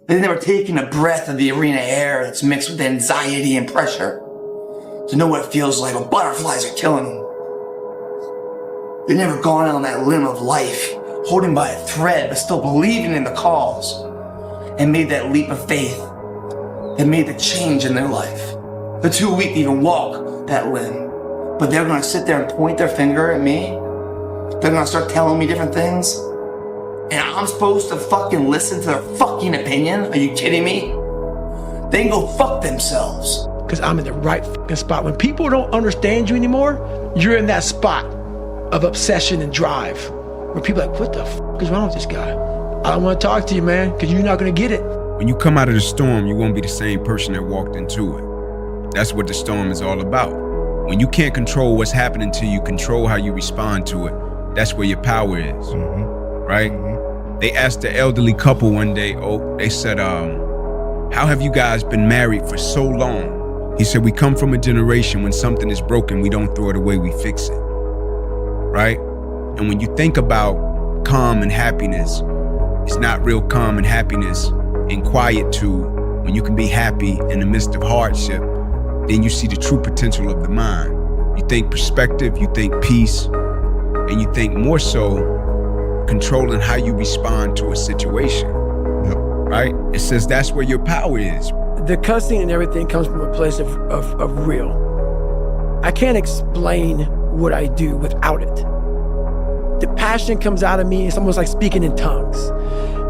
They've never taken a breath of the arena air that's mixed with anxiety and pressure to know what it feels like when butterflies are killing them. They've never gone on that limb of life, holding by a thread but still believing in the cause, and made that leap of faith that made the change in their life. They're too weak to even walk that limb, but they're gonna sit there and point their finger at me. They're gonna start telling me different things, and I'm supposed to fucking listen to their fucking opinion? Are you kidding me? They can go fuck themselves. Because I'm in the right fucking spot. When people don't understand you anymore, you're in that spot of obsession and drive. Where people are like, what the fuck is wrong with this guy? I don't want to talk to you, man, because you're not going to get it. When you come out of the storm, you won't be the same person that walked into it. That's what the storm is all about. When you can't control what's happening to you, control how you respond to it. That's where your power is, right? They asked the elderly couple one day, they said, how have you guys been married for so long? He said, we come from a generation when something is broken, we don't throw it away, we fix it, right? And when you think about calm and happiness, it's not real calm and happiness and quietude. When you can be happy in the midst of hardship, then you see the true potential of the mind. You think perspective, you think peace, and you think more so controlling how you respond to a situation, right? It says that's where your power is. The cussing and everything comes from a place of real. I can't explain what I do without it. The passion comes out of me. It's almost like speaking in tongues.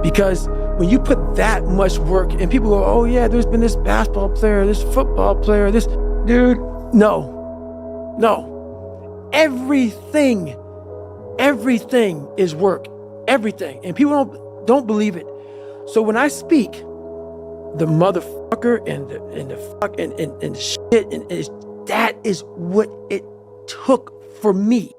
Because when you put that much work, and people go, oh yeah, there's been this basketball player, this football player, this dude. No. Everything is work. Everything. And people don't believe it. So when I speak, the motherfucker and the fuck and shit, and that is what it took for me.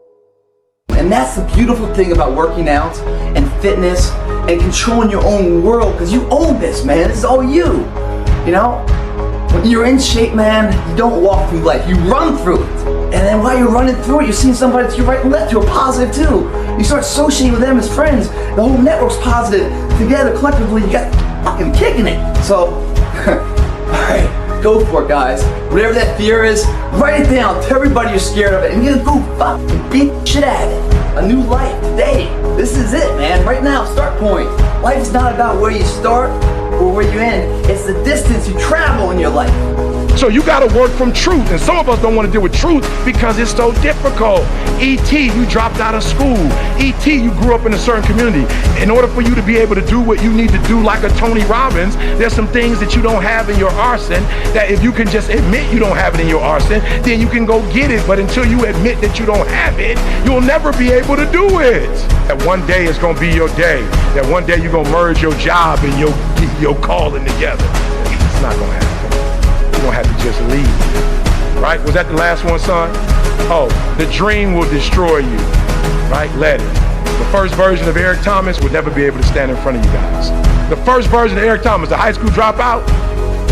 And that's the beautiful thing about working out and fitness and controlling your own world, because you own this, man. This is all you. You know? When you're in shape, man, you don't walk through life, you run through it. And then while you're running through it, you're seeing somebody to your right and left who are positive too. You start associating with them as friends. The whole network's positive. Together, collectively, you got fucking kicking it. So, alright, go for it, guys. Whatever that fear is, write it down. Tell everybody you're scared of it, and you're gonna go fucking beat shit at it. A new life today. This is it, man. Right now, start point. Life is not about where you start or where you end. It's the distance you travel in your life. So you gotta work from truth, and some of us don't want to deal with truth because it's so difficult. E.T., you dropped out of school. E.T., you grew up in a certain community. In order for you to be able to do what you need to do like a Tony Robbins, there's some things that you don't have in your arsenal that if you can just admit you don't have it in your arsenal, then you can go get it. But until you admit that you don't have it, you'll never be able to do it. That one day is gonna be your day. That one day you're gonna merge your job and your calling together. It's not gonna happen. You're gonna have to just leave, right? Was that the last one, son? Oh, the dream will destroy you, right? Let it. The first version of Eric Thomas would never be able to stand in front of you guys. The first version of Eric Thomas, the high school dropout,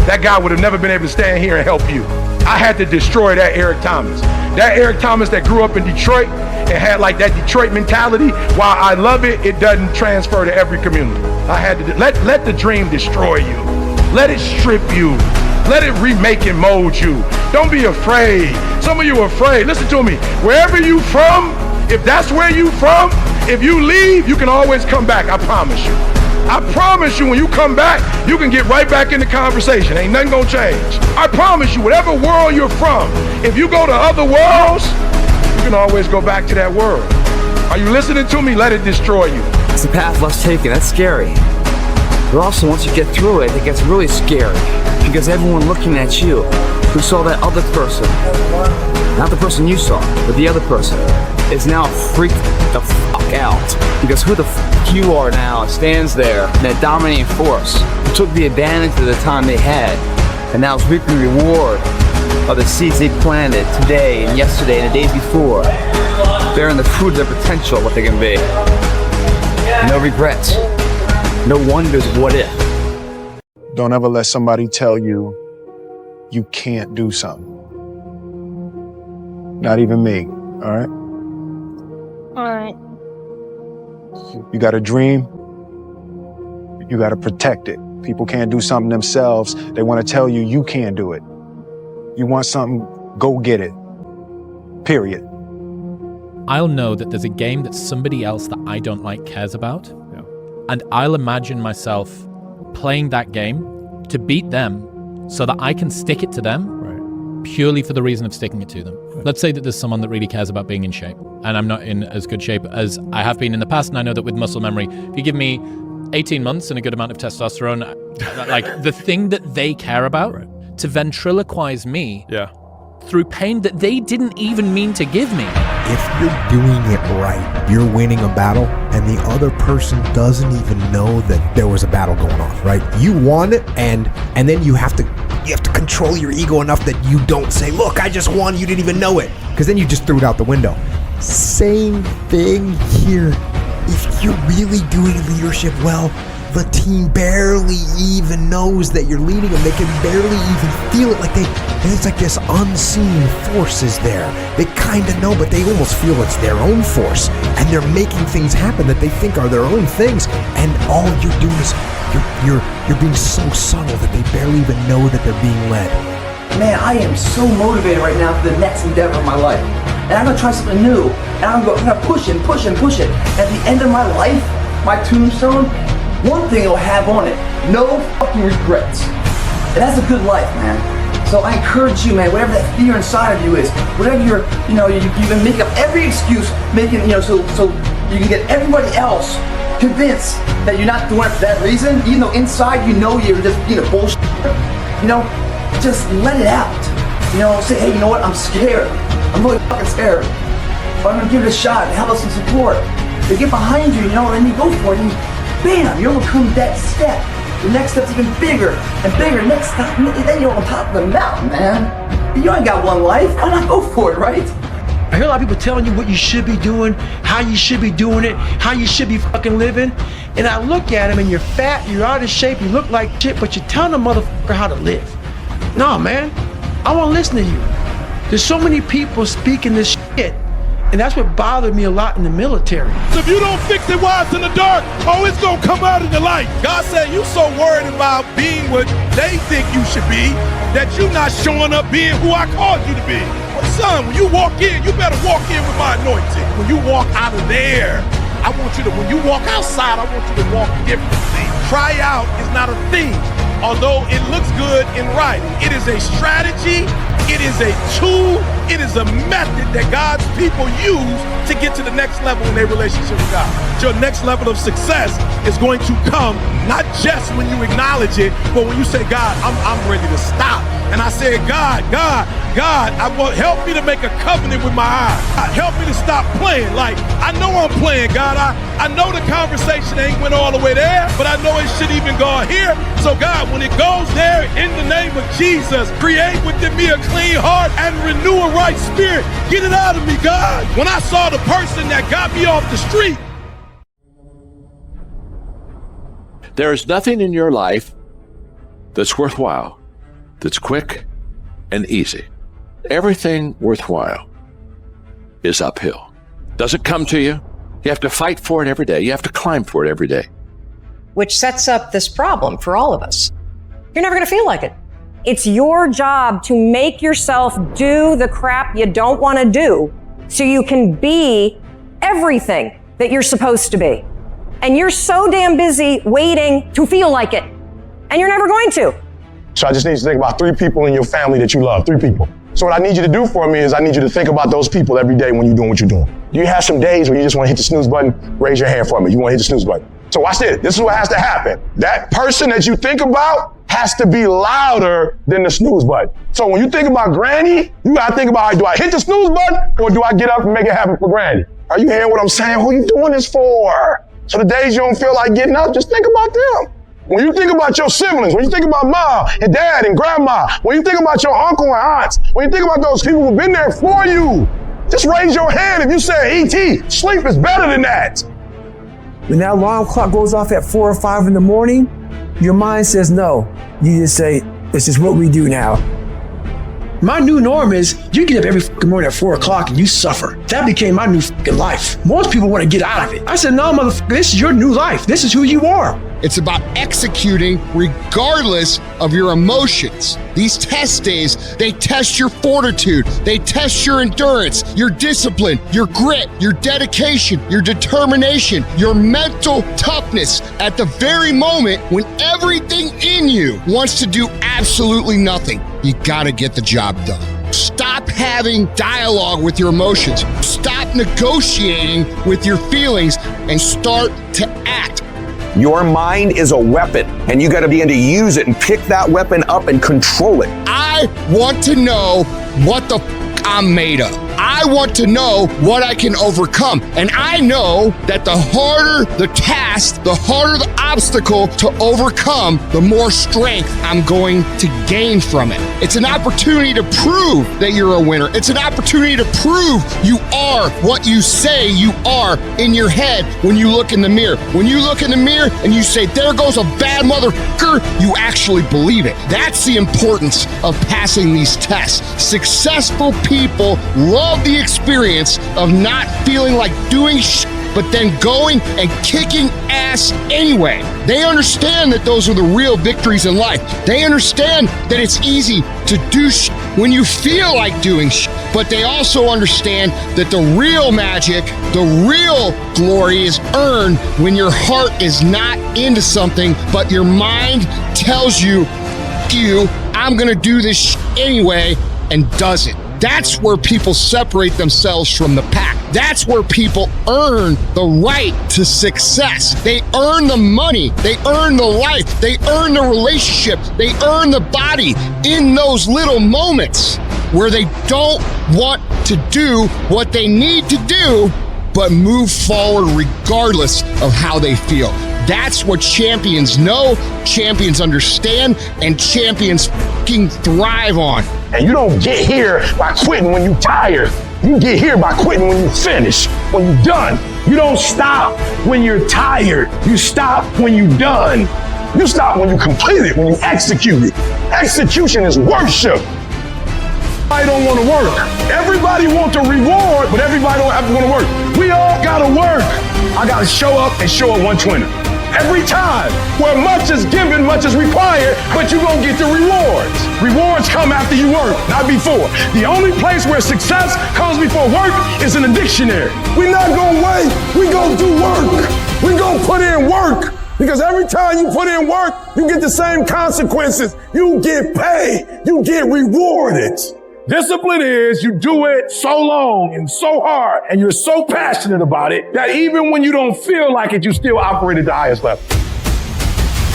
that guy would have never been able to stand here and help you. I had to destroy that Eric Thomas. That Eric Thomas that grew up in Detroit and had like that Detroit mentality, while I love it, it doesn't transfer to every community. I had to, let the dream destroy you. Let it strip you. Let it remake and mold you. Don't be afraid. Some of you are afraid. Listen to me. Wherever you from, if that's where you from, if you leave, you can always come back. I promise you. I promise you, when you come back, you can get right back in the conversation. Ain't nothing gonna change. I promise you, whatever world you're from, if you go to other worlds, you can always go back to that world. Are you listening to me? Let it destroy you. It's the path less taken. That's scary. But also, once you get through it, it gets really scary. Because everyone looking at you, who saw that other person, not the person you saw, but the other person, is now freaked the fuck out. Because who the fuck you are now stands there, that dominating force, who took the advantage of the time they had, and now is reaping the reward of the seeds they planted today and yesterday and the days before, bearing the fruit of their potential, what they can be. No regrets, no wonders of what if. Don't ever let somebody tell you you can't do something. Not even me, all right? All right. You got a dream, you got to protect it. People can't do something themselves. They want to tell you you can't do it. You want something, go get it. Period. I'll know that there's a game that somebody else that I don't like cares about. Yeah. And I'll imagine myself playing that game to beat them so that I can stick it to them purely for the reason of sticking it to them. Right. Let's say that there's someone that really cares about being in shape and I'm not in as good shape as I have been in the past. And I know that with muscle memory, if you give me 18 months and a good amount of testosterone, like the thing that they care about to ventriloquize me through pain that they didn't even mean to give me. If you're doing it right, you're winning a battle and the other person doesn't even know that there was a battle going on, right? You won it and then you have to control your ego enough that you don't say, look, I just won, you didn't even know it. Because then you just threw it out the window. Same thing here. If you're really doing leadership well, the team barely even knows that you're leading them. They can barely even feel it. It's like this unseen force is there. They kind of know, but they almost feel it's their own force. And they're making things happen that they think are their own things. And all you're doing is you're being so subtle that they barely even know that they're being led. Man, I am so motivated right now for the next endeavor of my life. And I'm gonna try something new. And I'm gonna push it. At the end of my life, my tombstone, one thing it'll have on it, no fucking regrets. And that's a good life, man. So I encourage you, man, whatever that fear inside of you is, whatever you can make up every excuse, so you can get everybody else convinced that you're not doing it for that reason, even though inside you know you're just being a bullshit. Just let it out. Say, hey, you know what? I'm scared. I'm really fucking scared. But I'm gonna give it a shot. Have us some support. They get behind you, and you go for it. And bam, you overcome that step. The next step's even bigger and bigger. Next step, then you're on top of the mountain, man. You ain't got one life. Why not go for it, right? I hear a lot of people telling you what you should be doing, how you should be doing it, how you should be fucking living. And I look at them and you're fat, you're out of shape, you look like shit, but you're telling a motherfucker how to live. No, man, I won't listen to you. There's so many people speaking this shit, and that's what bothered me a lot in the military. So if you don't fix it while it's in the dark, it's gonna come out in the light. God said you so worried about being what they think you should be that you're not showing up being who I called you to be. But son, when you walk in, you better walk in with my anointing. When you walk out of there, when you walk outside, I want you to walk differently. Try out is not a thing, although it looks good in writing. It is a strategy, it is a tool, it is a method that God's people use to get to the next level in their relationship with God. Your next level of success is going to come not just when you acknowledge it, but when you say, God, I'm ready to stop. And I said, God, I want help me to make a covenant with my eyes. God, help me to stop playing. Like, I know I'm playing, God. I know the conversation ain't went all the way there, but I know it should even go here. So God, when it goes there, in the name of Jesus, create within me a clean heart and renew a right spirit. Get it out of me, God. When I saw the person that got me off the street. There is nothing in your life that's worthwhile, that's quick and easy. Everything worthwhile is uphill. Doesn't come to you. You have to fight for it every day. You have to climb for it every day. Which sets up this problem for all of us. You're never going to feel like it. It's your job to make yourself do the crap you don't want to do so you can be everything that you're supposed to be. And you're so damn busy waiting to feel like it. And you're never going to. So I just need you to think about 3 people in your family that you love, 3 people. So what I need you to do for me is I need you to think about those people every day when you're doing what you're doing. Do you have some days where you just want to hit the snooze button? Raise your hand for me. You want to hit the snooze button. So watch this. This is what has to happen. That person that you think about has to be louder than the snooze button. So when you think about Granny, you got to think about, do I hit the snooze button or do I get up and make it happen for Granny? Are you hearing what I'm saying? Who are you doing this for? So the days you don't feel like getting up, just think about them. When you think about your siblings, when you think about mom and dad and grandma, when you think about your uncle and aunts, when you think about those people who've been there for you, just raise your hand if you say, E.T., sleep is better than that. When that alarm clock goes off at 4 or 5 in the morning, your mind says no. You just say, this is what we do now. My new norm is you get up every fucking morning at 4 o'clock and you suffer. That became my new fucking life. Most people want to get out of it. I said, no, motherfucker, this is your new life. This is who you are. It's about executing regardless of your emotions. These test days, they test your fortitude, they test your endurance, your discipline, your grit, your dedication, your determination, your mental toughness at the very moment when everything in you wants to do absolutely nothing. You gotta get the job done. Stop having dialogue with your emotions. Stop negotiating with your feelings and start to act. Your mind is a weapon, and you got to begin to use it and pick that weapon up and control it. I want to know what the I'm made of. I want to know what I can overcome. And I know that the harder the task, the harder the obstacle to overcome, the more strength I'm going to gain from it. It's an opportunity to prove that you're a winner. It's an opportunity to prove you are what you say you are in your head when you look in the mirror. When you look in the mirror and you say, there goes a bad motherfucker, you actually believe it. That's the importance of passing these tests. Successful people love the experience of not feeling like doing but then going and kicking ass anyway. They understand that those are the real victories in life. They understand that it's easy to do when you feel like doing but they also understand that the real magic, the real glory is earned when your heart is not into something, but your mind tells you, I'm gonna do this anyway, and does it. That's where people separate themselves from the pack. That's where people earn the right to success. They earn the money, they earn the life, they earn the relationship, they earn the body in those little moments where they don't want to do what they need to do, but move forward regardless of how they feel. That's what champions know, champions understand, and champions fucking thrive on. And you don't get here by quitting when you're tired. You get here by quitting when you finish, when you're done. You don't stop when you're tired. You stop when you're done. You stop when you complete it, when you execute it. Execution is worship. I don't want to work. Everybody wants a reward, but everybody don't have to want to work. We all got to work. I got to show up and show up 120. Every time, where much is given, much is required, but you're going to get the rewards. Rewards come after you work, not before. The only place where success comes before work is in the dictionary. We're not going to wait. We're going to do work. We're going to put in work. Because every time you put in work, you get the same consequences. You get paid. You get rewarded. Discipline is you do it so long and so hard and you're so passionate about it that even when you don't feel like it, you still operate at the highest level.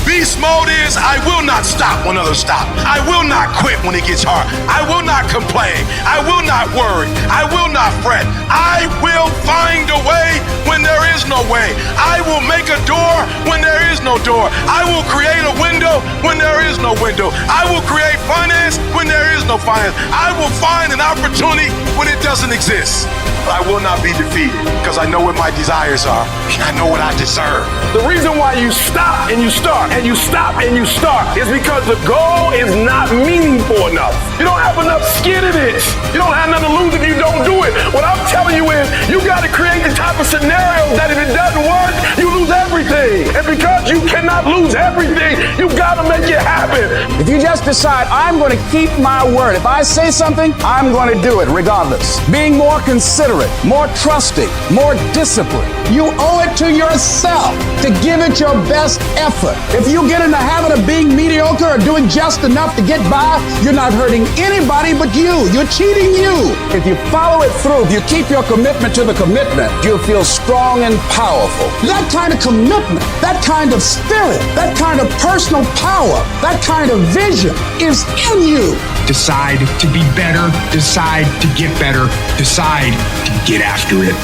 Beast mode is I will not stop when others stop. I will not quit when it gets hard. I will not complain. I will not worry. I will not fret. I will find a way when there is no way. I will make a door when there is no door. I will create a window when there is no window. I will create finance when there is no finance. I will find an opportunity when it doesn't exist. But I will not be defeated because I know what my desires are. I know what I deserve. The reason why you stop and you start and you stop and you start is because the goal is not meaningful enough. You don't have enough skin in it. You don't have nothing to lose if you don't do it. What I'm telling you is you got to create the type of scenario that if it doesn't work, you lose everything. And because you cannot lose everything, you got to make it happen. If you just decide, I'm going to keep my word. If I say something, I'm going to do it regardless. Being more considerate, more trusting, more disciplined. You owe it to yourself to give it your best effort. If you get in the habit of being mediocre or doing just enough to get by, you're not hurting anybody but you. You're cheating you. If you follow it through, if you keep your commitment to the commitment, you'll feel strong and powerful. That kind of commitment, that kind of spirit, that kind of personal power, that kind of vision is in you. Decide to be better. Decide to get better. Decide to get after it.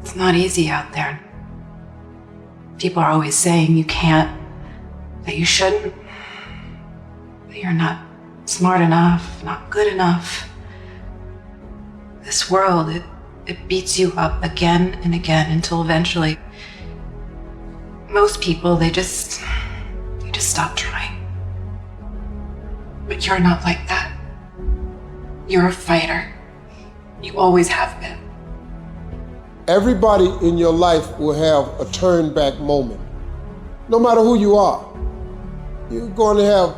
It's not easy out there. People are always saying you can't, that you shouldn't, that you're not smart enough, not good enough. This world, it beats you up again and again until eventually most people, they just stop trying. But you're not like that. You're a fighter. You always have been. Everybody in your life will have a turn back moment. No matter who you are, you're going to have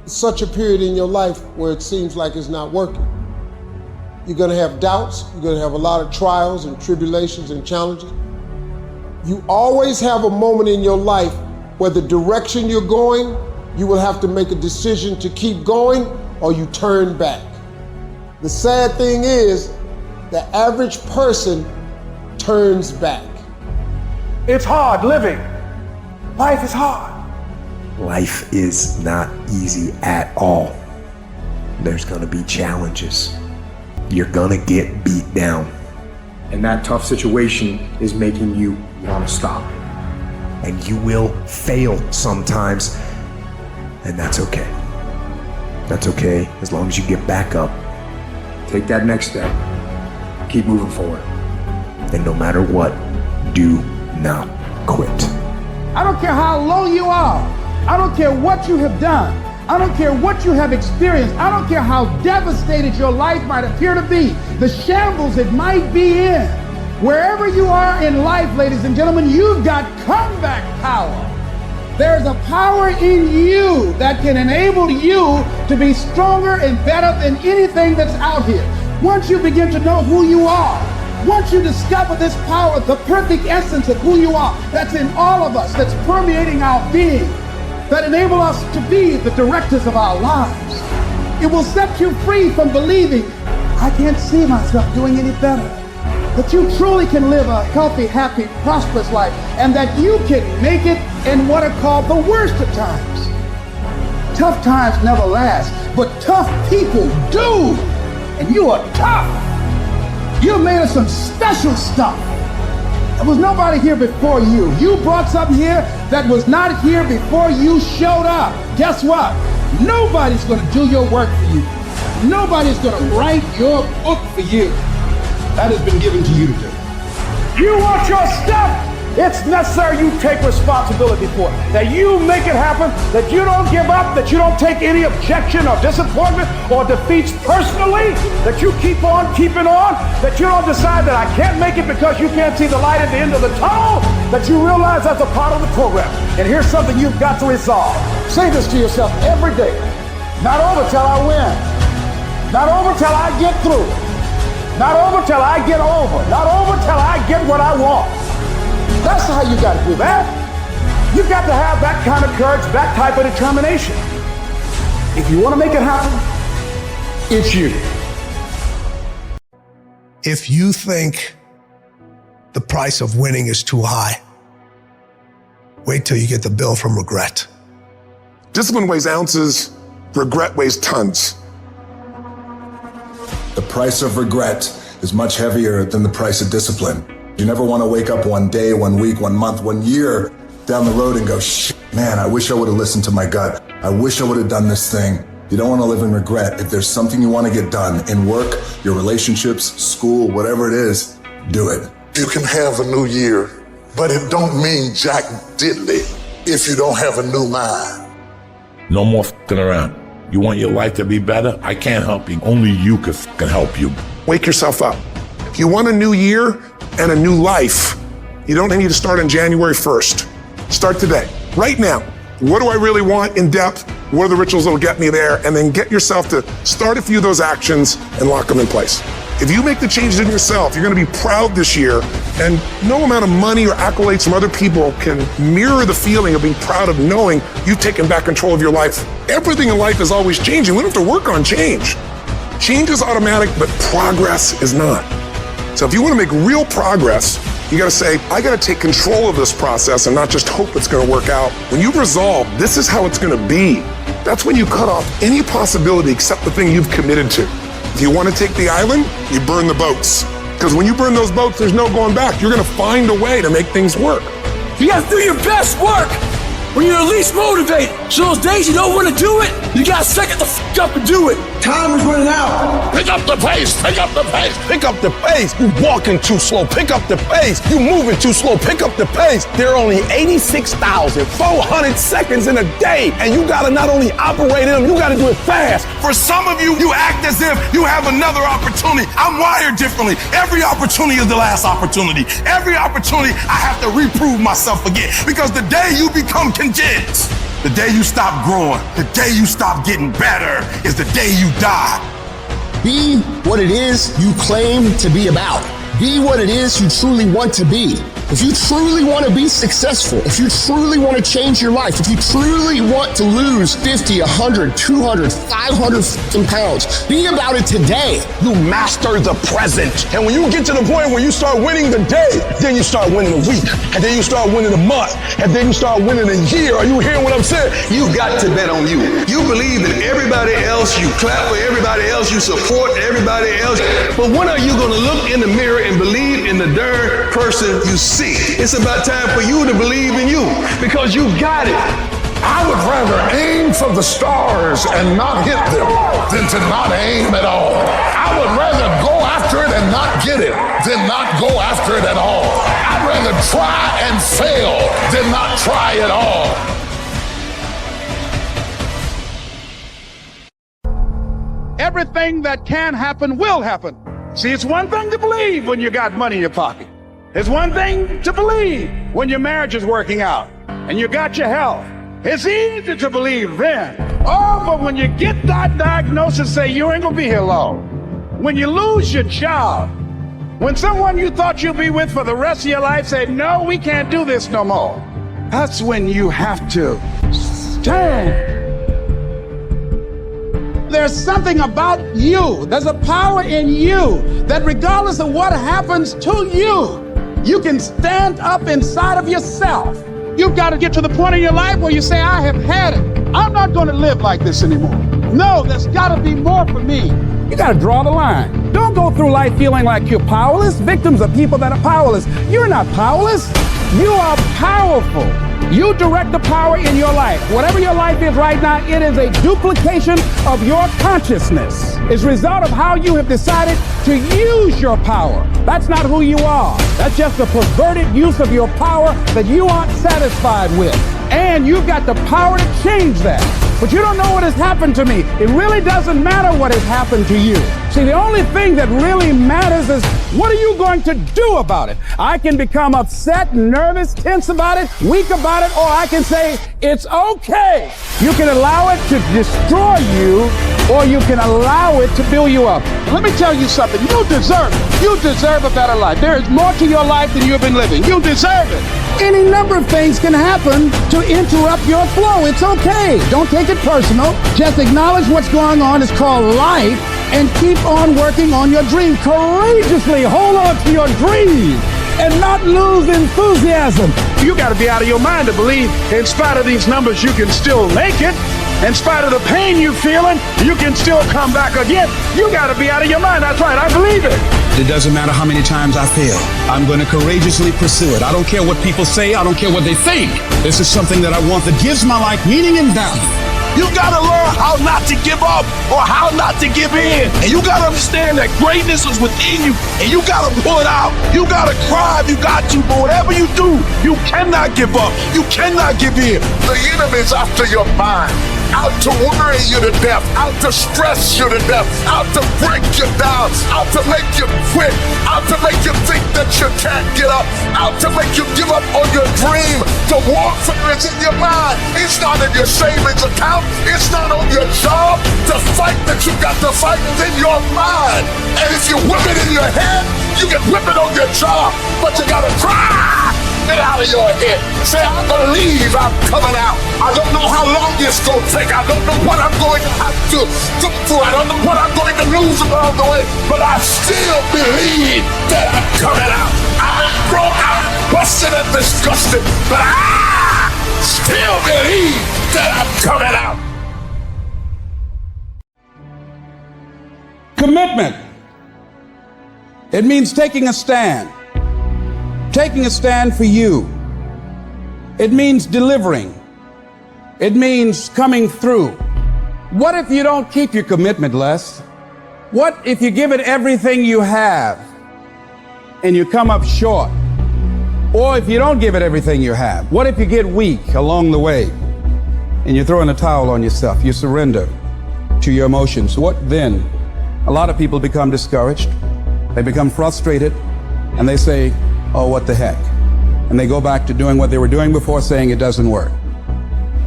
such a period in your life where it seems like it's not working. You're going to have doubts. You're going to have a lot of trials and tribulations and challenges. You always have a moment in your life where the direction you're going, you will have to make a decision to keep going or you turn back. The sad thing is, the average person turns back. It's hard living. Life is hard. Life is not easy at all. There's gonna be challenges. You're gonna get beat down. And that tough situation is making you wanna stop. And you will fail sometimes, and that's okay. That's okay as long as you get back up. Take that next step. Keep moving forward. And no matter what, do not quit. I don't care how low you are. I don't care what you have done. I don't care what you have experienced. I don't care how devastated your life might appear to be, the shambles it might be in. Wherever you are in life, ladies and gentlemen, you've got comeback power. There's a power in you that can enable you to be stronger and better than anything that's out here. Once you begin to know who you are, once you discover this power, the perfect essence of who you are, that's in all of us, that's permeating our being, that enable us to be the directors of our lives. It will set you free from believing, I can't see myself doing any better. That you truly can live a healthy, happy, prosperous life, and that you can make it in what are called the worst of times. Tough times never last, but tough people do. And you are tough. You're made of some special stuff. There was nobody here before you. You brought something here that was not here before you showed up. Guess what? Nobody's gonna do your work for you. Nobody's gonna write your book for you. That has been given to you to do. You want your stuff? It's necessary you take responsibility for it. That you make it happen, that you don't give up, that you don't take any objection or disappointment or defeats personally, that you keep on keeping on, that you don't decide that I can't make it because you can't see the light at the end of the tunnel, that you realize that's a part of the program. And here's something you've got to resolve. Say this to yourself every day. Not over till I win. Not over till I get through. Not over till I get over. Not over till I get what I want. That's how you got to do that. You got to have that kind of courage, that type of determination. If you want to make it happen, it's you. If you think the price of winning is too high, wait till you get the bill from regret. Discipline weighs ounces, regret weighs tons. The price of regret is much heavier than the price of discipline. You never want to wake up one day, 1 week, 1 month, 1 year down the road and go, shit, man, I wish I would have listened to my gut. I wish I would have done this thing. You don't want to live in regret. If there's something you want to get done in work, your relationships, school, whatever it is, do it. You can have a new year, but it don't mean jack diddly if you don't have a new mind. No more f***ing around. You want your life to be better? I can't help you. Only you can f***ing help you. Wake yourself up. If you want a new year and a new life, you don't need to start on January 1st. Start today, right now. What do I really want in depth? What are the rituals that'll get me there? And then get yourself to start a few of those actions and lock them in place. If you make the changes in yourself, you're gonna be proud this year, and no amount of money or accolades from other people can mirror the feeling of being proud of knowing you've taken back control of your life. Everything in life is always changing. We don't have to work on change. Change is automatic, but progress is not. So if you want to make real progress, you got to say, I got to take control of this process and not just hope it's going to work out. When you resolve, this is how it's going to be. That's when you cut off any possibility except the thing you've committed to. If you want to take the island, you burn the boats. Because when you burn those boats, there's no going back. You're going to find a way to make things work. You got to do your best work. when you're least motivated. So those days you don't want to do it, you gotta suck it the f up and do it. Time is running out. Pick up the pace, pick up the pace, pick up the pace. You walking too slow, pick up the pace. You moving too slow, pick up the pace. There are only 86,400 seconds in a day, and you gotta not only operate in them, you gotta do it fast. For some of you, you act as if you have another opportunity. I'm wired differently. Every opportunity is the last opportunity. Every opportunity, I have to reprove myself again. Because the day you become content, the day you stop growing, the day you stop getting better, is the day you die. Be what it is you claim to be about. Be what it is you truly want to be. If you truly want to be successful, if you truly want to change your life, if you truly want to lose 50, 100, 200, 500 pounds, be about it today. You master the present. And when you get to the point where you start winning the day, then you start winning the week. And then you start winning the month. And then you start winning the year. Are you hearing what I'm saying? You got to bet on you. You believe in everybody else. You clap for everybody else. You support everybody else. But when are you going to look in the mirror and believe in the darn person you see? It's about time for you to believe in you, because you got it. I would rather aim for the stars and not hit them than to not aim at all. I would rather go after it and not get it than not go after it at all. I'd rather try and fail than not try at all. Everything that can happen will happen. See, it's one thing to believe when you got money in your pocket. It's one thing to believe when your marriage is working out and you got your health. It's easy to believe then. Oh, but when you get that diagnosis, say you ain't gonna be here long. When you lose your job, when someone you thought you'd be with for the rest of your life say, no, we can't do this no more. That's when you have to stand. There's something about you. There's a power in you that regardless of what happens to you, you can stand up inside of yourself. You've got to get to the point in your life where you say, I have had it. I'm not going to live like this anymore. No, there's got to be more for me. You got to draw the line. Don't go through life feeling like you're powerless. Victims are people that are powerless. You're not powerless. You are powerful. You direct the power in your life. Whatever your life is right now, it is a duplication of your consciousness. It's a result of how you have decided to use your power. That's not who you are. That's just a perverted use of your power that you aren't satisfied with. And you've got the power to change that. But you don't know what has happened to me. It really doesn't matter what has happened to you. See, the only thing that really matters is what are you going to do about it? I can become upset, nervous, tense about it, weak about it, or I can say, it's okay. You can allow it to destroy you, or you can allow it to build you up. Let me tell you something. You deserve it. You deserve a better life. There is more to your life than you've been living. You deserve it. Any number of things can happen to interrupt your flow. It's okay. Don't take it personal. Just acknowledge what's going on. It's called life. And keep on working on your dream. Courageously hold on to your dream and not lose enthusiasm. You got to be out of your mind to believe in spite of these numbers, you can still make it. In spite of the pain you're feeling, you can still come back again. You got to be out of your mind. That's right. I believe it. It doesn't matter how many times I fail. I'm going to courageously pursue it. I don't care what people say. I don't care what they think. This is something that I want that gives my life meaning and value. You gotta learn how not to give up or how not to give in. And you gotta understand that greatness is within you and you gotta pull it out. You gotta cry if you got to, but whatever you do, you cannot give up. You cannot give in. The enemy's after your mind, out to worry you to death, out to stress you to death, out to break you down, out to make you quit, out to make you think that you can't get up, out to make you give up on your dream. The warfare is in your mind. It's not in your savings account. It's not on your job. The fight that you got to fight is in your mind. And if you whip it in your head, you can whip it on your job. But you gotta try it out of your head. Say, I believe I'm coming out. I don't know how long it's gonna take. I don't know what I'm going to have to go through. I don't know what I'm going to lose along the way. But I still believe that I'm coming out. I'm broke out, busted and disgusted. But I still believe that I'm coming out. Commitment. It means taking a stand. Taking a stand for you. It means delivering. It means coming through. What if you don't keep your commitment, Les? What if you give it everything you have and you come up short? Or if you don't give it everything you have, what if you get weak along the way and you throw in a towel on yourself, you surrender to your emotions? What then? A lot of people become discouraged, they become frustrated, and they say, oh, what the heck? And they go back to doing what they were doing before, saying it doesn't work.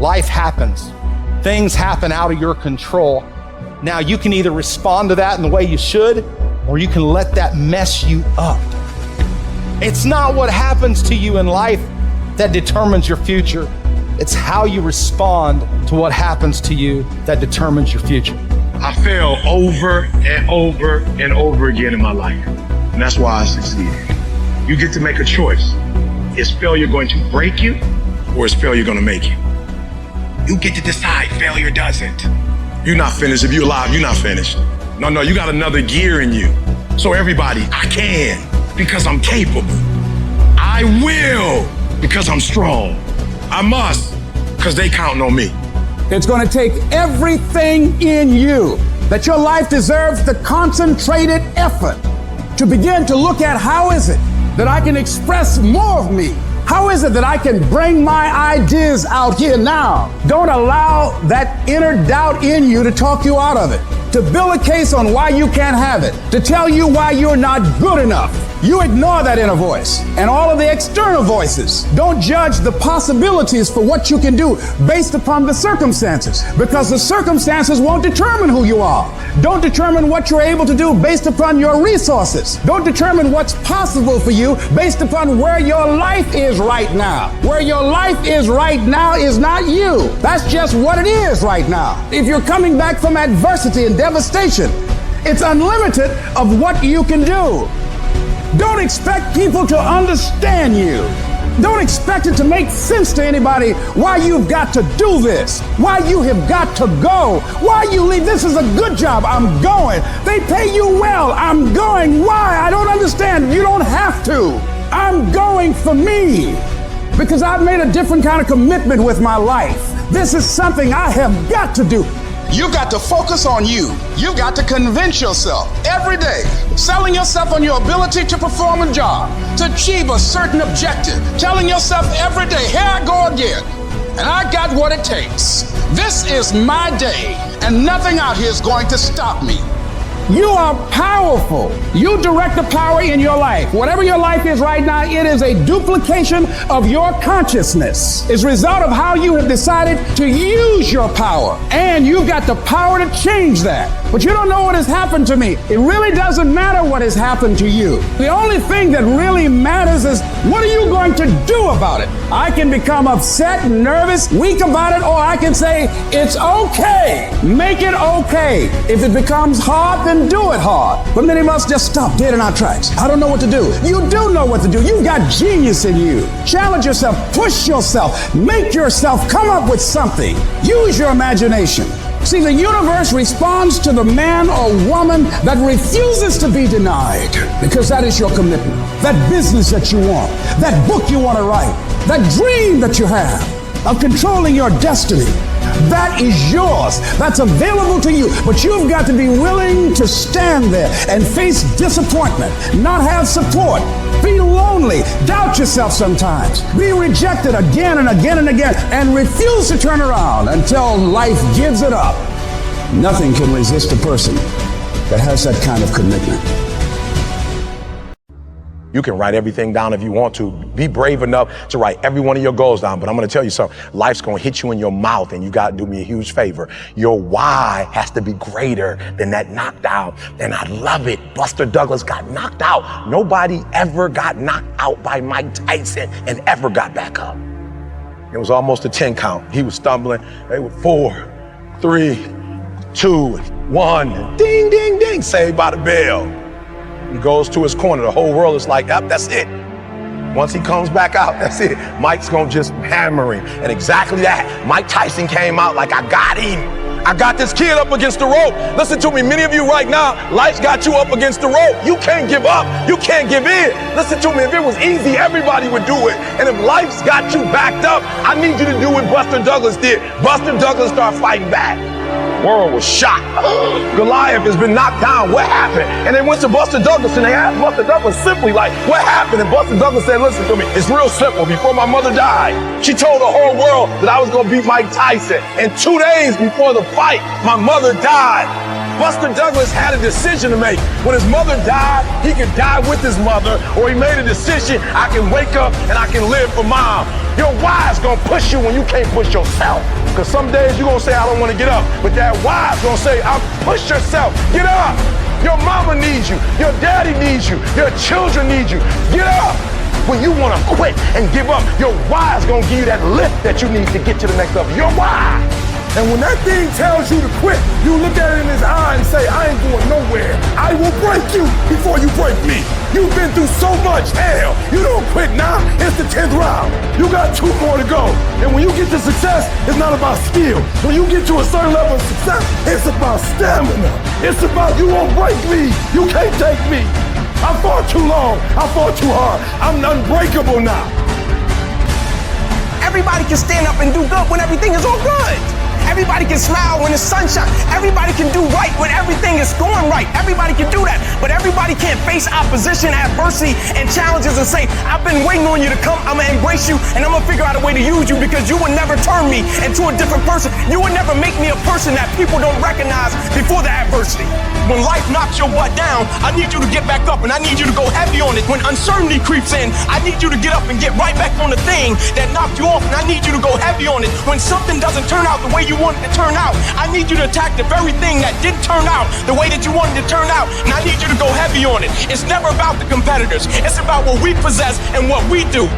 Life happens. Things happen out of your control. Now you can either respond to that in the way you should, or you can let that mess you up. It's not what happens to you in life that determines your future. It's how you respond to what happens to you that determines your future. I fail over and over and over again in my life. And that's why I succeeded. You get to make a choice. Is failure going to break you, or is failure going to make you? You get to decide. Failure doesn't. You're not finished. If you're alive, you're not finished. No, you got another gear in you. So everybody, I can because I'm capable. I will because I'm strong. I must because they counting on me. It's going to take everything in you that your life deserves the concentrated effort to begin to look at how is it that I can express more of me? How is it that I can bring my ideas out here now? Don't allow that inner doubt in you to talk you out of it, to build a case on why you can't have it, to tell you why you're not good enough. You ignore that inner voice and all of the external voices. Don't judge the possibilities for what you can do based upon the circumstances, because the circumstances won't determine who you are. Don't determine what you're able to do based upon your resources. Don't determine what's possible for you based upon where your life is right now. Where your life is right now is not you. That's just what it is right now. If you're coming back from adversity and devastation, it's unlimited of what you can do. Don't expect people to understand you. Don't expect it to make sense to anybody why you've got to do this, why you have got to go, why you leave. This is a good job. I'm going. They pay you well. I'm going. Why? I don't understand. You don't have to. I'm going for me because I've made a different kind of commitment with my life. This is something I have got to do. You got to focus on you. You got to convince yourself every day, selling yourself on your ability to perform a job, to achieve a certain objective, telling yourself every day, here I go again, and I got what it takes. This is my day, and nothing out here is going to stop me. You are powerful. You direct the power in your life. Whatever your life is right now, it is a duplication of your consciousness. It's a result of how you have decided to use your power. And you've got the power to change that. But you don't know what has happened to me. It really doesn't matter what has happened to you. The only thing that really matters is what are you going to do about it? I can become upset, nervous, weak about it, or I can say, it's okay. Make it okay. If it becomes hard, then do it hard. But many of us just stop dead in our tracks. I don't know what to do. You do know what to do. You've got genius in you. Challenge yourself, push yourself, make yourself come up with something. Use your imagination. See, the universe responds to the man or woman that refuses to be denied, because that is your commitment. That business that you want, that book you want to write, that dream that you have of controlling your destiny, that is yours. That's available to you. But you've got to be willing to stand there and face disappointment, not have support, be lonely, doubt yourself sometimes, be rejected again and again and again, and refuse to turn around until life gives it up. Nothing can resist a person that has that kind of commitment. You can write everything down if you want to. Be brave enough to write every one of your goals down. But I'm going to tell you something. Life's going to hit you in your mouth, and you got to do me a huge favor. Your why has to be greater than that knocked out. And I love it. Buster Douglas got knocked out. Nobody ever got knocked out by Mike Tyson and ever got back up. It was almost a 10 count. He was stumbling. They were 4, 3, 2, 1. Ding, ding, ding. Saved by the bell. He goes to his corner. The whole world is like, yep, that's it. Once he comes back out, that's it. Mike's gonna just hammer him. And exactly that. Mike Tyson came out like, I got him. I got this kid up against the rope. Listen to me, many of you right now, life's got you up against the rope. You can't give up. You can't give in. Listen to me, if it was easy, everybody would do it. And if life's got you backed up, I need you to do what Buster Douglas did. Buster Douglas started fighting back. World was shocked. Goliath has been knocked down. What happened? And they went to Buster Douglas and they asked Buster Douglas simply like, what happened? And Buster Douglas said, listen to me, it's real simple. Before my mother died, she told the whole world that I was going to beat Mike Tyson. And 2 days before the fight, my mother died. Buster Douglas had a decision to make. When his mother died, he could die with his mother, or he made a decision, I can wake up and I can live for mom. Your why is gonna push you when you can't push yourself. Because some days you're gonna say, I don't wanna get up. But that why is gonna say, push yourself, get up. Your mama needs you, your daddy needs you, your children need you. Get up. When you wanna quit and give up, your why is gonna give you that lift that you need to get to the next level. Your why. And when that thing tells you to quit, you look at it in his eye and say, I ain't going nowhere. I will break you before you break me. You've been through so much hell. You don't quit now. It's the 10th round. You got 2 more to go. And when you get to success, it's not about skill. When you get to a certain level of success, it's about stamina. It's about you won't break me. You can't take me. I fought too long. I fought too hard. I'm unbreakable now. Everybody can stand up and do good when everything is all good. Everybody can smile when the sun shines. Everybody can do right when everything is going right. Everybody can do that. But everybody can't face opposition, adversity, and challenges and say, I've been waiting on you to come. I'm going to embrace you, and I'm going to figure out a way to use you because you would never turn me into a different person. You would never make me a person that people don't recognize before the adversity. When life knocks your butt down, I need you to get back up, and I need you to go heavy on it. When uncertainty creeps in, I need you to get up and get right back on the thing that knocked you off, and I need you to go heavy on it. When something doesn't turn out the way you want it to turn out, I need you to attack the very thing that didn't turn out the way that you wanted to turn out, and I need you to go heavy on it. It's never about the competitors. It's about what we possess and what we do.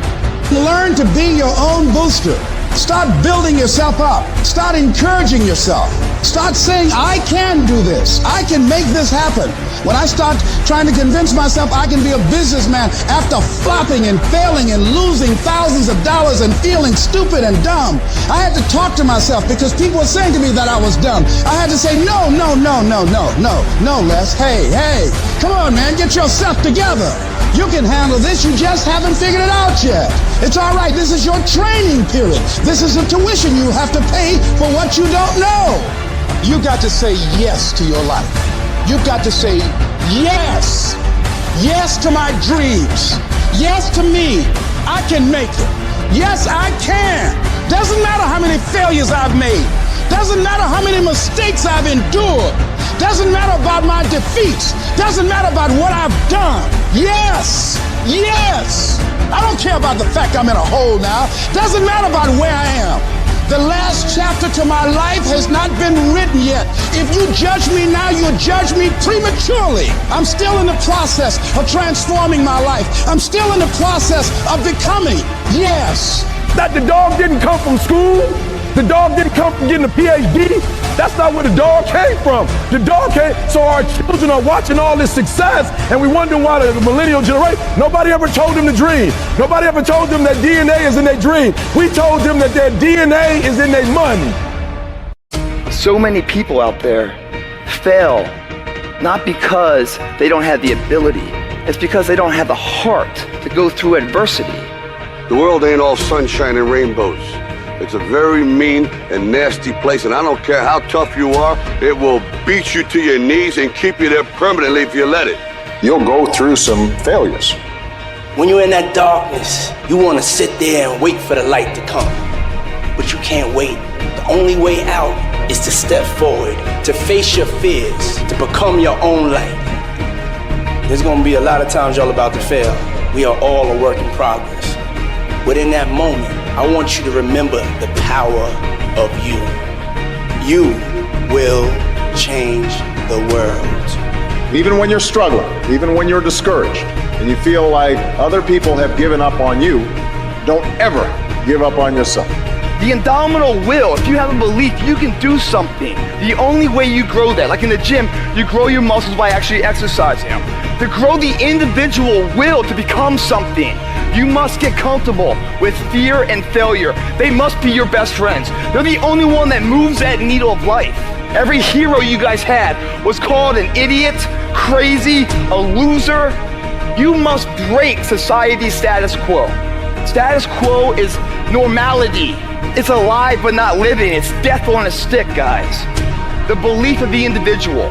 Learn to be your own booster. Start building yourself up. Start encouraging yourself. Start saying, I can do this. I can make this happen. When I start trying to convince myself I can be a businessman after flopping and failing and losing thousands of dollars and feeling stupid and dumb, I had to talk to myself because people were saying to me that I was dumb. I had to say, no, Les. Hey, come on, man, get yourself together. You can handle this, you just haven't figured it out yet. It's all right, this is your training period. This is the tuition you have to pay for what you don't know. You got to say yes to your life. You've got to say yes. Yes to my dreams. Yes to me. I can make it. Yes, I can. Doesn't matter how many failures I've made. Doesn't matter how many mistakes I've endured. Doesn't matter about my defeats. Doesn't matter about what I've done. Yes. I don't care about the fact I'm in a hole now. Doesn't matter about where I am. The last chapter to my life has not been written yet. If you judge me now, you'll judge me prematurely. I'm still in the process of transforming my life. I'm still in the process of becoming. Yes. That the dog didn't come from school. The dog didn't come from getting a PhD. That's not where the dog came from. The dog came, so our children are watching all this success and we wondering why the millennial generation, nobody ever told them to dream. Nobody ever told them that DNA is in their dream. We told them that their DNA is in their money. So many people out there fail, not because they don't have the ability, it's because they don't have the heart to go through adversity. The world ain't all sunshine and rainbows. It's a very mean and nasty place, and I don't care how tough you are, it will beat you to your knees and keep you there permanently if you let it. You'll go through some failures. When you're in that darkness, you want to sit there and wait for the light to come. But you can't wait. The only way out is to step forward, to face your fears, to become your own light. There's going to be a lot of times y'all about to fail. We are all a work in progress. But in that moment, I want you to remember the power of you. You will change the world. Even when you're struggling, even when you're discouraged, and you feel like other people have given up on you, don't ever give up on yourself. The indomitable will, if you have a belief you can do something, the only way you grow that, like in the gym, you grow your muscles by actually exercising them. To grow the individual will to become something, you must get comfortable with fear and failure. They must be your best friends. They're the only one that moves that needle of life. Every hero you guys had was called an idiot, crazy, a loser. You must break society's status quo. Status quo is normality. It's alive but not living. It's death on a stick, guys. The belief of the individual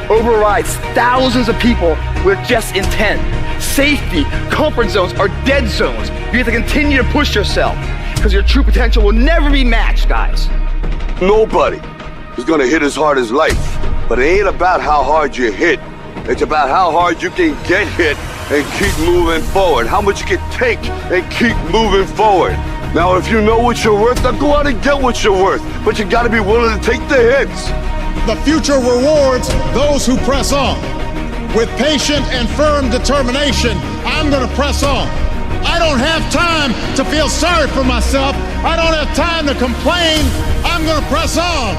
overrides thousands of people with just intent. Safety, comfort zones are dead zones. You have to continue to push yourself because your true potential will never be matched, guys. Nobody is gonna hit as hard as life, but it ain't about how hard you hit. It's about how hard you can get hit and keep moving forward. How much you can take and keep moving forward. Now, if you know what you're worth, then go out and get what you're worth. But you gotta be willing to take the hits. The future rewards those who press on. With patient and firm determination, I'm gonna press on. I don't have time to feel sorry for myself. I don't have time to complain. I'm gonna press on.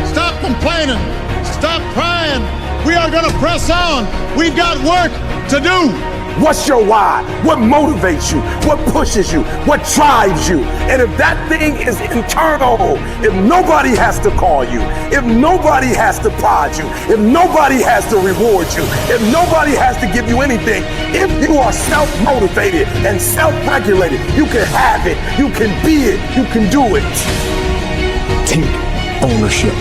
Stop complaining. Stop crying. We are gonna press on. We've got work to do. What's your why? What motivates you? What pushes you? What drives you? And if that thing is internal, if nobody has to call you, if nobody has to prod you, if nobody has to reward you, if nobody has to give you anything, if you are self-motivated and self-regulated, you can have it, you can be it, you can do it. Take ownership.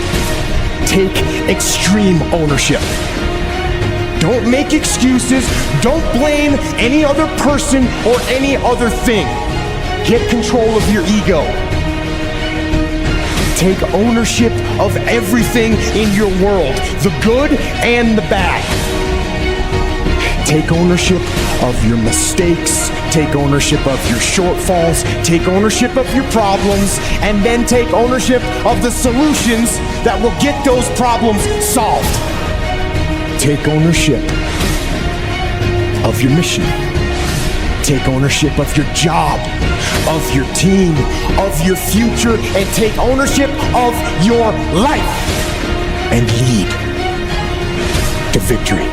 Take extreme ownership. Don't make excuses. Don't blame any other person or any other thing. Get control of your ego. Take ownership of everything in your world, the good and the bad. Take ownership of your mistakes. Take ownership of your shortfalls. Take ownership of your problems. And then take ownership of the solutions that will get those problems solved. Take ownership of your mission. Take ownership of your job, of your team, of your future, and take ownership of your life and lead to victory.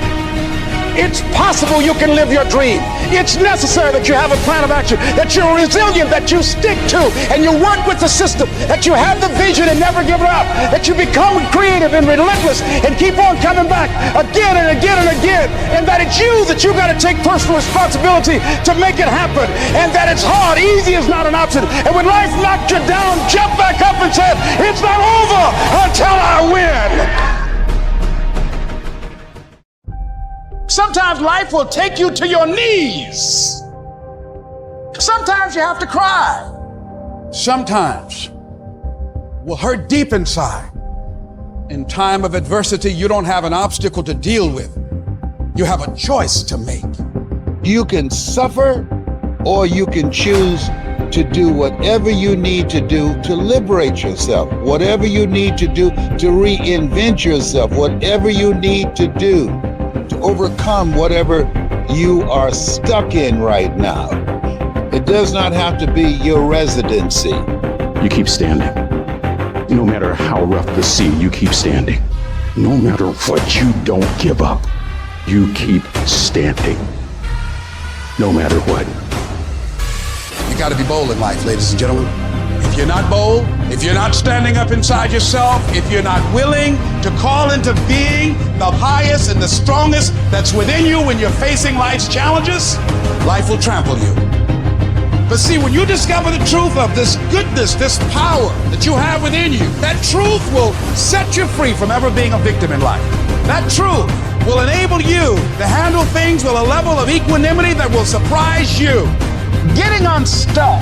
It's possible you can live your dream. It's necessary that you have a plan of action, that you're resilient, that you stick to, and you work with the system, that you have the vision and never give it up, that you become creative and relentless and keep on coming back again and again and again, and that it's you that you got to take personal responsibility to make it happen, and that it's hard. Easy is not an option. And when life knocked you down, jump back up and say, it's not over until I win. Sometimes life will take you to your knees. Sometimes you have to cry. Sometimes will hurt deep inside. In time of adversity, you don't have an obstacle to deal with. You have a choice to make. You can suffer, or you can choose to do whatever you need to do to liberate yourself, whatever you need to do to reinvent yourself, whatever you need to do to overcome whatever you are stuck in right now. It does not have to be your residency. You keep standing. No matter how rough the sea, you keep standing. No matter what, you don't give up. You keep standing. No matter what. You got to be bold in life, ladies and gentlemen. If you're not bold, if you're not standing up inside yourself, if you're not willing to call into being the highest and the strongest that's within you when you're facing life's challenges, life will trample you. But see, when you discover the truth of this goodness, this power that you have within you, that truth will set you free from ever being a victim in life. That truth will enable you to handle things with a level of equanimity that will surprise you. Getting unstuck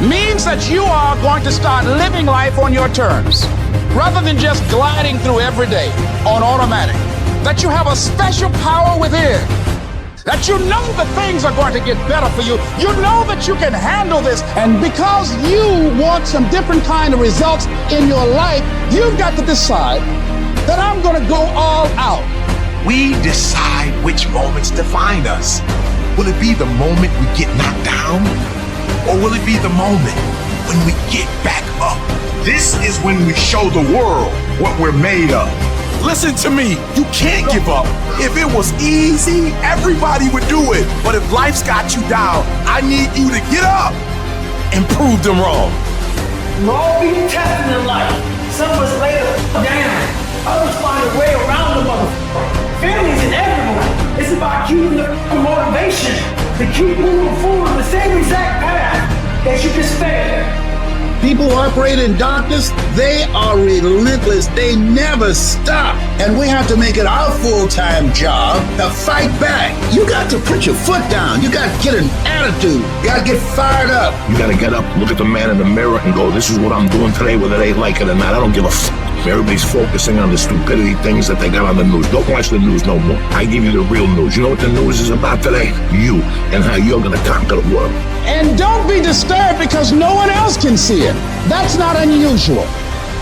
means that you are going to start living life on your terms, rather than just gliding through every day on automatic. That you have a special power within. That you know that things are going to get better for you. You know that you can handle this. And because you want some different kind of results in your life, you've got to decide that I'm going to go all out. We decide which moments define us. Will it be the moment we get knocked down? Or will it be the moment when we get back up? This is when we show the world what we're made of. Listen to me, you can't give up. If it was easy, everybody would do it. But if life's got you down, I need you to get up and prove them wrong. We'll all be tested in life. Some of us lay us down. Others find a way around the motherfucker. Family's inevitable. It's about keeping the motivation to keep moving forward on the same exact path that you just failed. People who operate in darkness, they are relentless. They never stop. And we have to make it our full-time job to fight back. You got to put your foot down. You got to get an attitude. You got to get fired up. You gotta get up, look at the man in the mirror and go, this is what I'm doing today, whether they like it or not. I don't give a f. Everybody's focusing on the stupidity things that they got on the news. Don't watch the news no more. I give you the real news. You know what the news is about today? You and how you're gonna conquer the world. And don't be disturbed because no one else can see it. That's not unusual.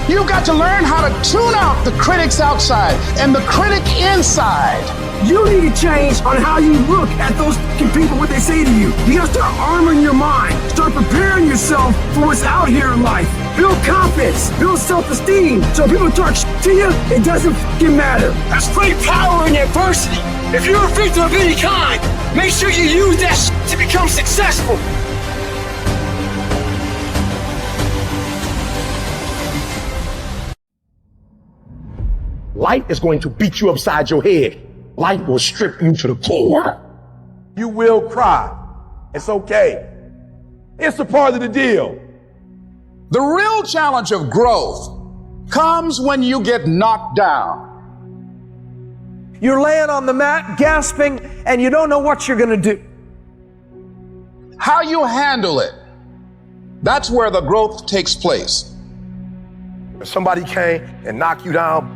You've got to learn how to tune out the critics outside and the critic inside. You need to change on how you look at those people, what they say to you. You gotta start armoring your mind. Start preparing yourself for what's out here in life. Build confidence, build self-esteem. So if people talk to you, it doesn't fucking matter. There's great power in adversity. If you're a victim of any kind, make sure you use that to become successful. Life is going to beat you upside your head. Life will strip you to the core. You will cry. It's okay. It's a part of the deal. The real challenge of growth comes when you get knocked down. You're laying on the mat, gasping, and you don't know what you're gonna do. How you handle it, that's where the growth takes place. If somebody came and knocked you down,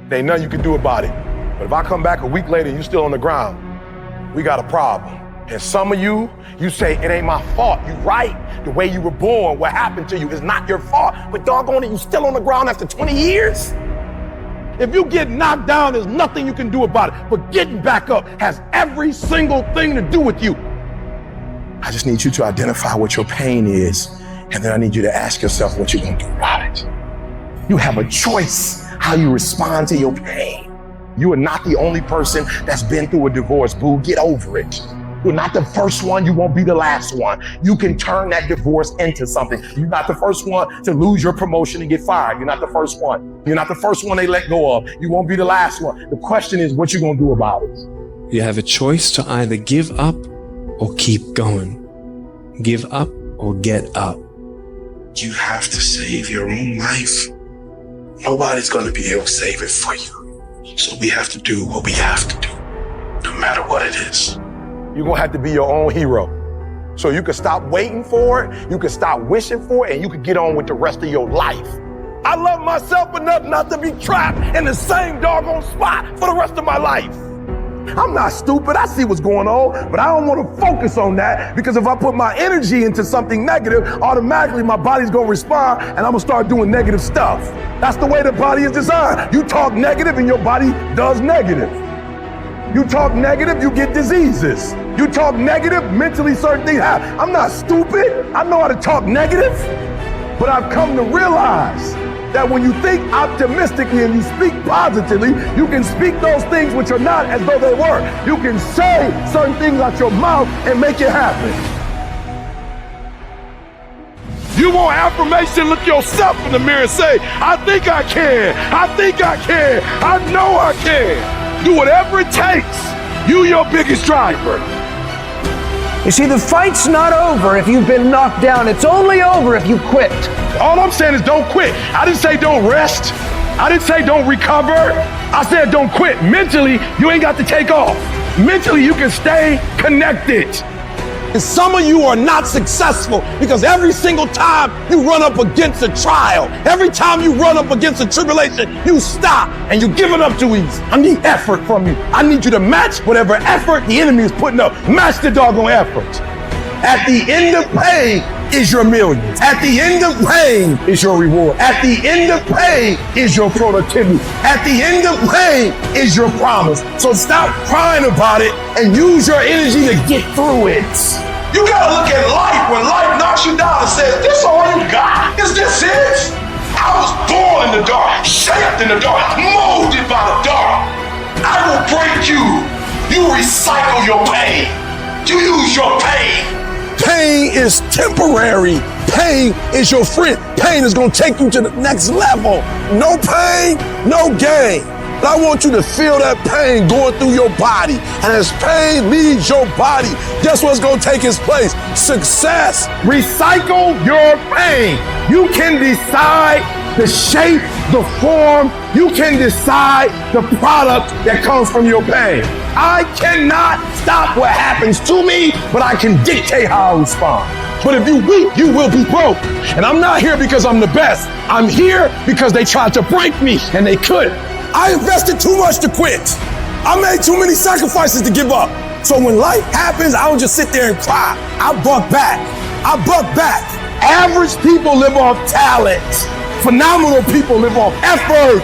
there ain't nothing you can do about it. But if I come back a week later and you're still on the ground, we got a problem. And some of you say, it ain't my fault. You right. The way you were born, what happened to you is not your fault. But doggone it, you still on the ground after 20 years? If you get knocked down, there's nothing you can do about it. But getting back up has every single thing to do with you. I just need you to identify what your pain is. And then I need you to ask yourself what you're gonna do about it. You have a choice how you respond to your pain. You are not the only person that's been through a divorce, boo. Get over it. You're not the first one. You won't be the last one. You can turn that divorce into something. You're not the first one to lose your promotion and get fired. You're not the first one. You're not the first one they let go of. You won't be the last one. The question is what you gonna do about it. You have a choice to either give up or keep going. Give up or get up. You have to save your own life. Nobody's gonna be able to save it for you. So we have to do what we have to do, no matter what it is. You're gonna have to be your own hero. So you can stop waiting for it, you can stop wishing for it, and you can get on with the rest of your life. I love myself enough not to be trapped in the same doggone spot for the rest of my life. I'm not stupid, I see what's going on, but I don't want to focus on that because if I put my energy into something negative, automatically my body's gonna respond and I'm gonna start doing negative stuff. That's the way the body is designed. You talk negative and your body does negative. You talk negative, you get diseases. You talk negative, mentally certain things happen. I'm not stupid, I know how to talk negative, but I've come to realize that when you think optimistically and you speak positively, you can speak those things which are not as though they were. You can say certain things out your mouth and make it happen. You want affirmation, look yourself in the mirror and say, I think I can, I think I can, I know I can. Do whatever it takes. You your biggest driver. You see, the fight's not over if you've been knocked down. It's only over if you quit. All I'm saying is don't quit. I didn't say don't rest. I didn't say don't recover. I said don't quit. Mentally, you ain't got to take off. Mentally, you can stay connected. And some of you are not successful because every single time you run up against a trial, every time you run up against a tribulation, you stop and you give it up too easy. I need effort from you. I need you to match whatever effort the enemy is putting up. Match the doggone effort. At the end of pain is your millions. At the end of pain is your reward. At the end of pain is your productivity. At the end of pain is your promise. So stop crying about it and use your energy to get through it. You gotta look at life when life knocks you down and says, this all you got? Is this it? I was born in the dark, shaped in the dark, molded by the dark. I will break you. You recycle your pain. You use your pain Pain is temporary. Pain is your friend. Pain is gonna take you to the next level. No pain, no gain. But I want you to feel that pain going through your body. And as pain leaves your body, guess what's gonna take its place? Success. Recycle your pain. You can decide the shape, the form. You can decide the product that comes from your pain. I cannot stop what happens to me, but I can dictate how I respond. But if you weak, you will be broke. And I'm not here because I'm the best. I'm here because they tried to break me and they couldn't. I invested too much to quit. I made too many sacrifices to give up. So when life happens, I don't just sit there and cry. I buck back. Average people live off talent. Phenomenal people live off effort.